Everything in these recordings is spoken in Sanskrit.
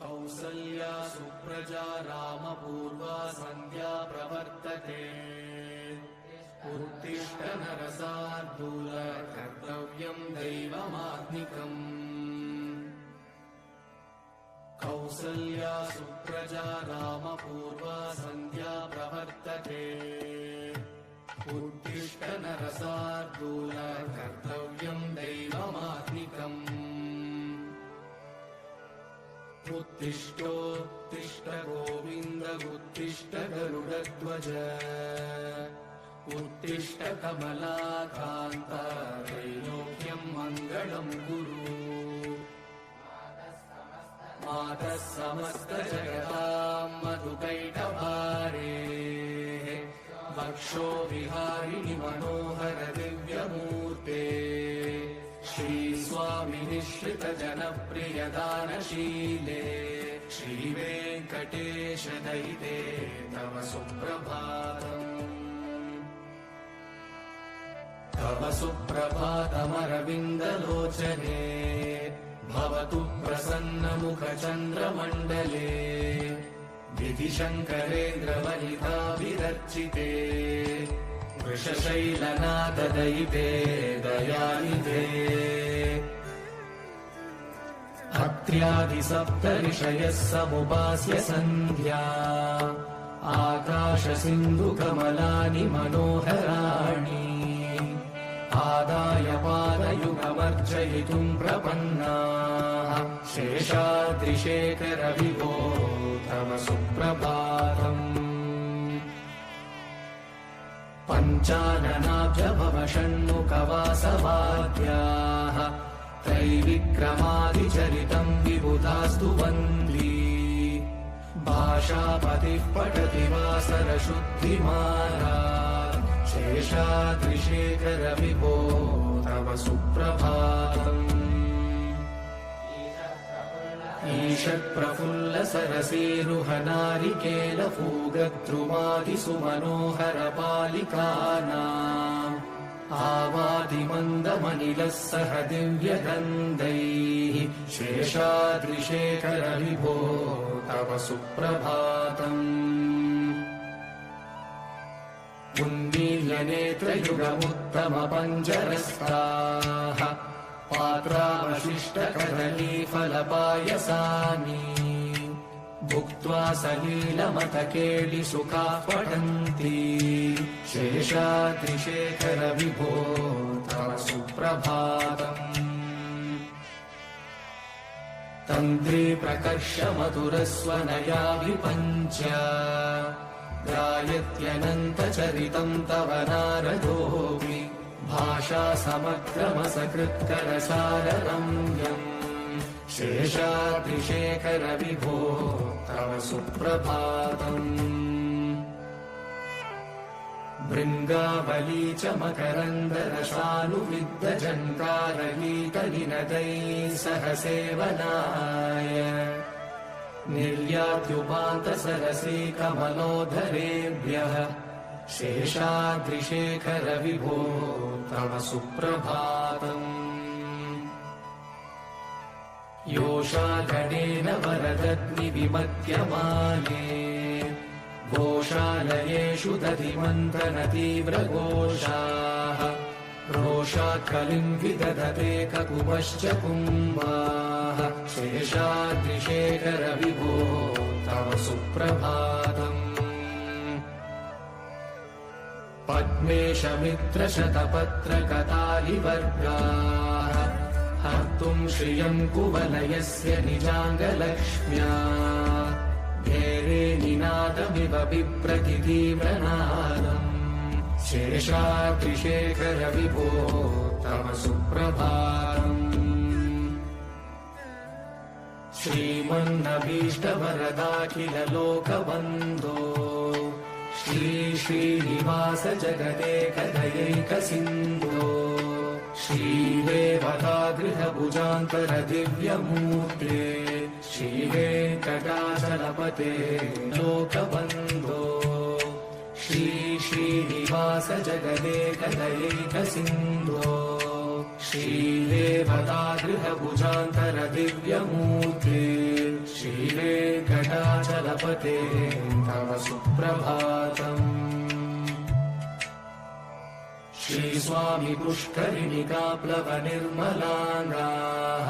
कौसल्या सुप्रजा रामपूर्वा सन्ध्या प्रवर्तते। उत्तिष्ठ नरशार्दूल कर्तव्यम् दैवमात्मिकम्। कौसल्या सुप्रजा रामपूर्वा सन्ध्या प्रवर्तते। उत्तिष्ठ नरशार्दूल कर्तव्यम् दैवमात्मिकम्। उत्तिष्ठोत्तिष्ठ गोविन्द उत्तिष्ठ गरुडध्वज। उत्तिष्ठ कमलाकान्त त्रैलोक्यम् मङ्गलम् कुरु। मातः समस्त जगताम् मधुकैटभारे। वक्षो विहारिणि मनोहर दिव्यमूर्ते। श्रीस्वामिनिश्रित जनप्रिय दानशीले। श्रीवेङ्कटेश दयिते तव सुप्रभातम्। तव सुप्रभातमरविन्दलोचने। भवतु प्रसन्नमुखचन्द्रमण्डले। विधिशङ्करेन्द्रवनिताभिरर्चिते। वृषशैलनाथदयिते दयानिधे। अत्र्यादिसप्तऋषयः समुपास्य सन्ध्या। आकाशसिन्धुकमलानि मनोहराणि। आदाय पादयुगमर्चयितुम् प्रपन्नाः। शेषाद्रिशेखर विभो तव सुप्रभातम्। पञ्चाननाब्जभव षण्मुखवासवाद्याः। त्रैविक्रमादिचरितम् विबुधास्तु वन्दी। भाषापतिः पठति वासरशुद्धिमाला। शेषाद्रिशेखर विभो तव सुप्रभातम्। ईषत्प्रफुल्ल सरसीरुहनारिकेलपूगद्रुमादिसुमनोहर पालिकानाम्। आवादिमन्दमनिलः सह दिव्यगन्धैः। शेषाद्रिशेखर विभो तव सुप्रभातम्। उन्मील्यनेत्रयुगमुत्तमपञ्जरस्ताः। पात्रावशिष्टकदलीफलपायसानि। भुक्त्वा सलीलमथकेलिसुखाः पठन्ति। शेषाद्रिशेखर विभो तव सुप्रभातम्। तन्त्री प्रकर्ष मधुरस्वनया विपञ्च। गायत्यनन्तचरितम् तव नारदोऽपि। भाषा समग्रमसकृत्करसाररम्यम्। शेषाद्रिशेखर विभो तव सुप्रभातम्। भृङ्गावली च मकरन्दरसानुविद्धझङ्कारगीतनिनदैः सह सेवनाय। निर्यात्युपान्तसरसी कमलोदरेभ्यः। शेषाद्रिशेखर विभो तव सुप्रभातम्। योषागणेन वरदग्निविमध्यमाने। घोषालयेषु दधिमन्थनतीव्रघोषाः। रोषात् कलिम् विदधते ककुपश्च कुम्भाः। शेषाद्रिशेखर विभो तव सुप्रभातम्। पद्मेशमित्रशतपत्रकतालिवर्गाः। हर्तुम् श्रियम् कुवलयस्य निजाङ्गलक्ष्म्या। घेरे निनादमिव बिभ्रति तीव्रनादम्। शेषाद्रिशेखर विभो तव सुप्रभातम्। श्रीमन्नभीष्टवरदाखिल लोकबन्धो। श्री श्रीनिवास जगदेकदयैकसिन्धो। श्रीदेवतागृहभुजान्तर दिव्यमूर्ते। श्रीवेङ्कटाचलपते लोकबन्धो। श्री श्रीनिवास जगदेकदयैकसिन्धो। श्रीदेवतागृहभुजान्तर दिव्यमूर्ते। श्रीवेङ्कटाचलपते वेङ्कटाचलपते तव सुप्रभातम्। श्रीस्वामी पुष्करिणिकाप्लवनिर्मलाङ्गाः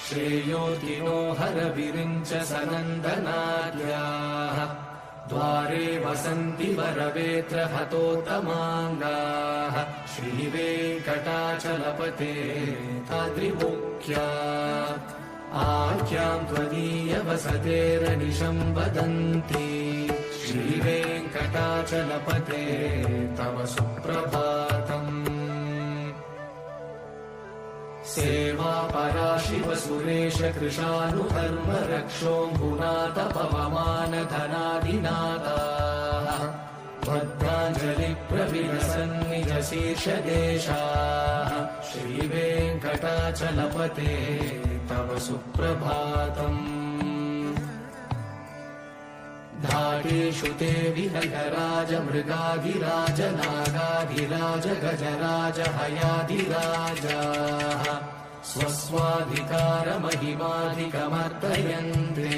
श्रेयोतिनो हरविरिञ्च सनन्दनाद्याः द्वारे वसन्ति वरवेत्रहतोत्तमाङ्गाः श्रीवेङ्कटाचलपते ताद्रिमुख्या आख्यां त्वदीयवसतेरनिशं वदन्ति श्रीवेङ्कटाचलपते तव सुप्रभातम्। सेवा पराशिव सुरेश कृशानुधर्म रक्षोऽम्बुनाथ पवमान धनादिनाथाः भद्राञ्जलि प्रविलसन्निज शीर्षदेशाः श्रीवेङ्कटाचलपते तव सुप्रभातम्। धाकेषु ते विहगराज मृगाधिराज नागाधिराज गजराज हयाधिराजाः स्वस्वाधिकारमहिमाधिकमर्दयन्ते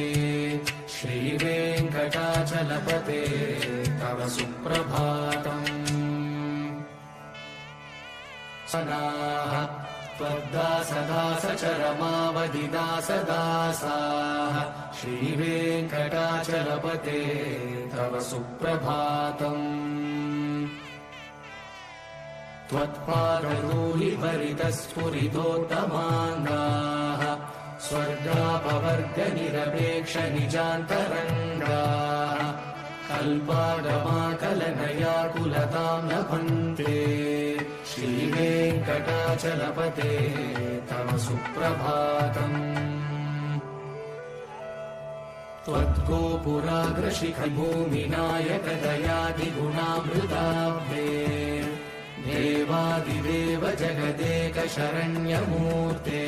श्रीवेङ्कटाचलपते तव सुप्रभातम्। सदाः त्वद्दासदासचरमावधिदासदासाः श्रीवेङ्कटाचलपते तव सुप्रभातम्। त्वत्पादधूलिभरितस्फुरितोत्तमाङ्गाः स्वर्गापवर्गनिरपेक्षनिजान्तरङ्गाः कल्पागमाकलनयाकुलतां लभन्ते श्रीवेङ्कटाचलपते तव सुप्रभातम्। त्वद्गोपुराग्रशिखभूमिनायकदयादिगुणामृताब्धे देवादिदेव जगदेक शरण्यमूर्ते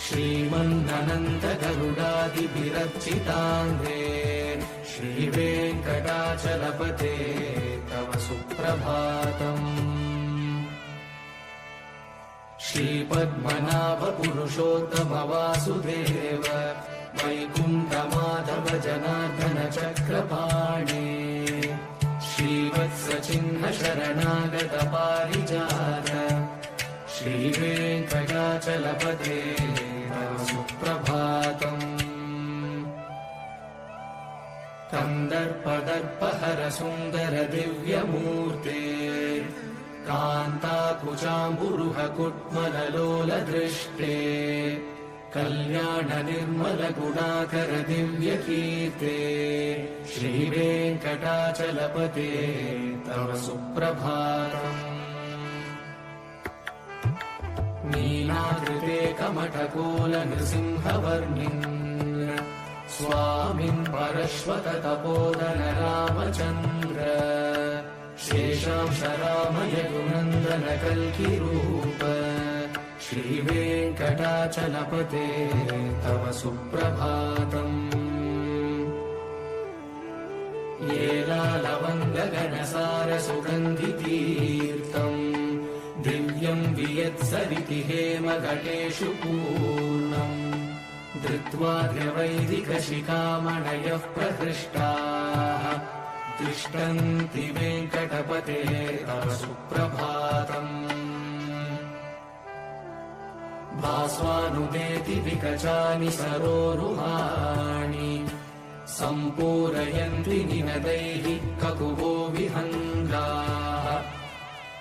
श्रीमन्ननन्तगरुडादिभिरर्चिताङ्गे श्रीवेङ्कटाचलपते तव सुप्रभातम्। श्रीपद्मनाभपुरुषोत्तम वासुदेव वैकुण्ठमाधव जनार्दन चक्रपाणे श्रीवत्सचिह्न शरणागत पारिजात श्रीवेङ्कटाचलपते तव सुप्रभातम्। कन्दर्पदर्पहर सुन्दर दिव्यमूर्ते कान्ताकुचाम्बुरुह कुट्मललोलदृष्टे कल्याण निर्मल गुणाकर दिव्यकीर्ते श्रीवेङ्कटाचलपते तव सुप्रभातम्। नीलाकृते कमठकोल नृसिंहवर्णिन् स्वामिन् परश्वत तपोदन रामचन्द्र शेषांश राम यदुनन्दन कल्किरूप श्रीवेङ्कटाचलपते तव सुप्रभातम्। येलालवङ्गगणसार सुगन्धितीर्थम् दिव्यं वियत्सरिति हेमघटेषु पूर्णम् धृत्वाद्यवैदिकशिखामणयः प्रहृष्टाः तिष्ठन्ति वेङ्कटपते तव सुप्रभातम्। भास्वानुदेति विकचानि सरोरुहाणि सम्पूरयन्ति निनदैः ककुवो विहङ्गाः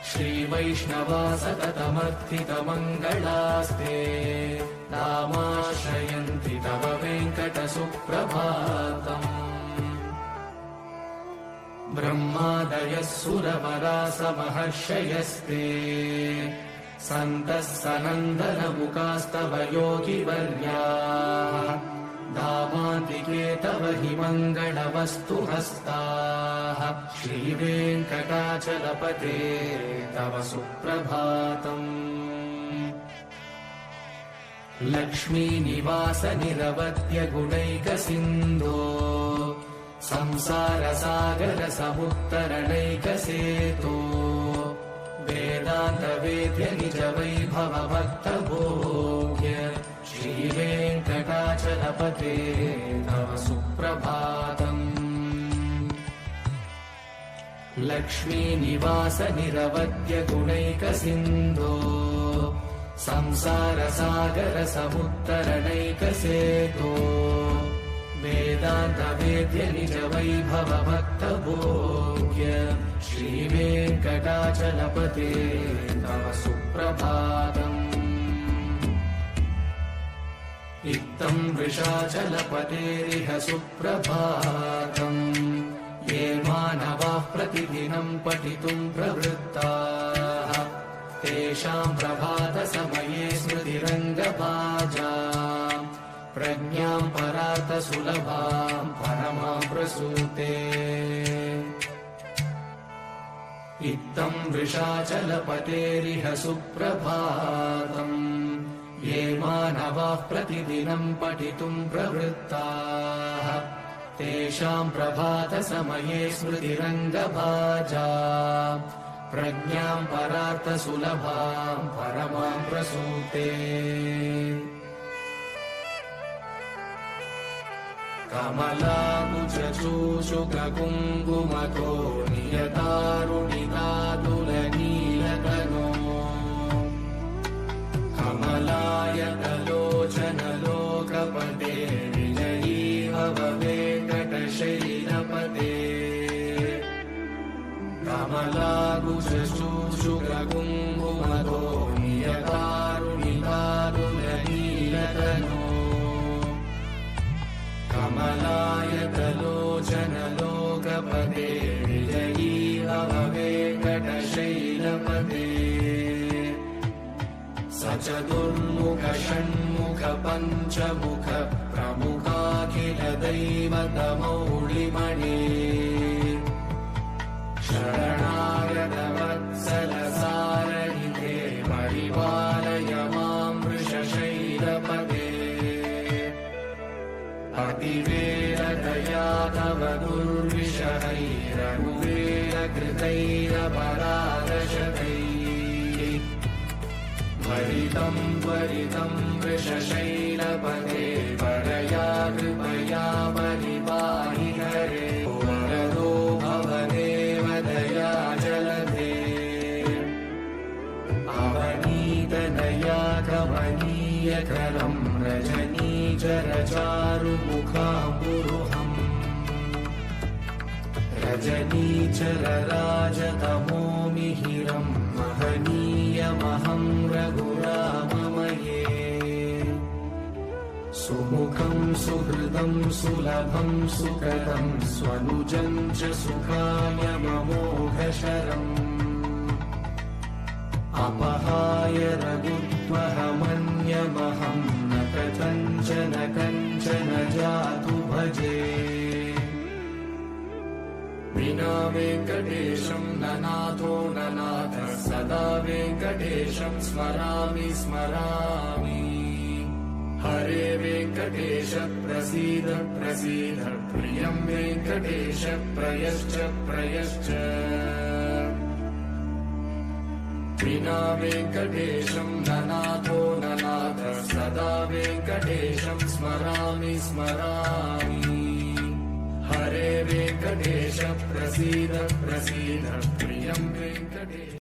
श्रीवैष्णवा सततमर्थितमङ्गलास्ते नामाश्रयन्ति तव वेङ्कटसुप्रभातम्। ब्रह्मादयः सुरवरासमहर्षयस्ते सन्तः सनन्दनमुखास्तव योगिवर्याः धामान्तिके तव हि मङ्गलवस्तु हस्ताः श्रीवेङ्कटाचलपते तव सुप्रभातम्। लक्ष्मीनिवास निरवध्य गुणैकसिन्धो संसारसागर समुत्तरणैकसेतो वेदान्तवेद्य निज वैभव भक्तभोग्य श्री श्रीवेङ्कटाचलपते तव सुप्रभातम्। लक्ष्मीनिवास निरवद्य गुणैकसिन्धो संसारसागर समुत्तरणैकसेतो वेदान्तवेद्य निज वैभव भक्तभोग्य श्रीवेङ्कटाचलपते तव सुप्रभातम्। इत्थं वृषाचलपतेरिह सुप्रभातम् ये मानवाः प्रतिदिनं पठितुं प्रवृत्ताः तेषां प्रभातसमये स्मृतिरङ्गभाजाम् प्रज्ञां परार्थसुलभां परमां प्रसूते। इत्थं वृषाचलपतेरिह सुप्रभातम् ये मानवाः प्रतिदिनं पठितुं प्रवृत्ताः तेषां प्रभातसमये स्मृतिरङ्गभाजाम् प्रज्ञां परार्थसुलभां परमां प्रसूते। कमलाकुचूषुककुङ्कुमको नियतारुणितातुलनीलतनो कमलायतलोचनलोकपते विजयी भव वेङ्कटशैलपते। कमलाकुचूषुककुङ्कुमको नियतारुणितातुलनीलतनो कमलायतलोचनलोकपते विजयी भव वेङ्कटशैलपते। सचतुर्मुख षण्मुख पञ्चमुख प्रमुखाखिल दैवतमौलिमणे शरणागत वत्सल सारहिते परिपालय मां वृषशैलपते। अतिवेलदया तव दुर्विषहैरनुवेलकृतैरपराधशतैः भरितं त्वरितं वृषशैलपते परया कृपया परिपाहि हरे। वरदो भवदेव दया जलधे अवनीतनया कमनीयकरं रजनीचरचारुमुखाम्बुरुहम् रजनीचरराजतमोमिहिरं महनीयमहं रघुराममये। सुमुखं सुहृदं सुलभं सुकरं स्वनुजं च सुखायममोघशरम् अपहाय रघुत्वहमन्यमहं न कथञ्चन कञ्चन जातु भजे। विना वेङ्कटेशं ननाथो ननाथः सदा वेङ्कटेशं स्मरामि स्मरामि। हरे वेङ्कटेश प्रसीद प्रसीद प्रियं वेङ्कटेश प्रयश्च प्रयश्च। विना वेङ्कटेशं ननाथो ननाथः सदा वेङ्कटेशं स्मरामि स्मरामि। हरे वेङ्कटेश प्रसीद प्रसीद प्रियं वेङ्कटेश।